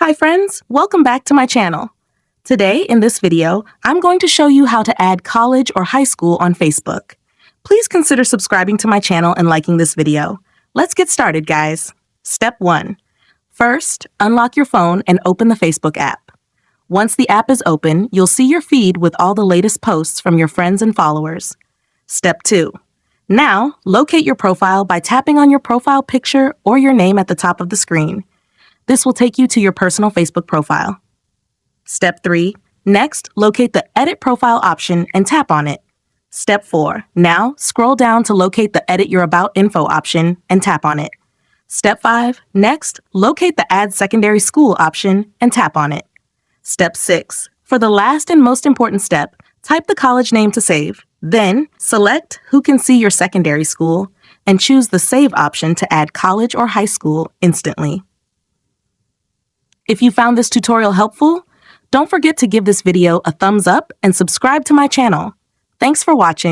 Hi friends, welcome back to my channel. Today, in this video, I'm going to show you how to add college or high school on Facebook. Please consider subscribing to my channel and liking this video. Let's get started, guys. Step 1. First, unlock your phone and open the Facebook app. Once the app is open, you'll see your feed with all the latest posts from your friends and followers. Step 2. Now, locate your profile by tapping on your profile picture or your name at the top of the screen. This will take you to your personal Facebook profile. Step 3. Next, locate the Edit Profile option and tap on it. Step 4. Now, scroll down to locate the Edit Your About Info option and tap on it. Step 5. Next, locate the Add Secondary School option and tap on it. Step 6. For the last and most important step, type the college name to save. Then, select Who Can See Your Secondary School and choose the Save option to add college or high school instantly. If you found this tutorial helpful, don't forget to give this video a thumbs up and subscribe to my channel. Thanks for watching.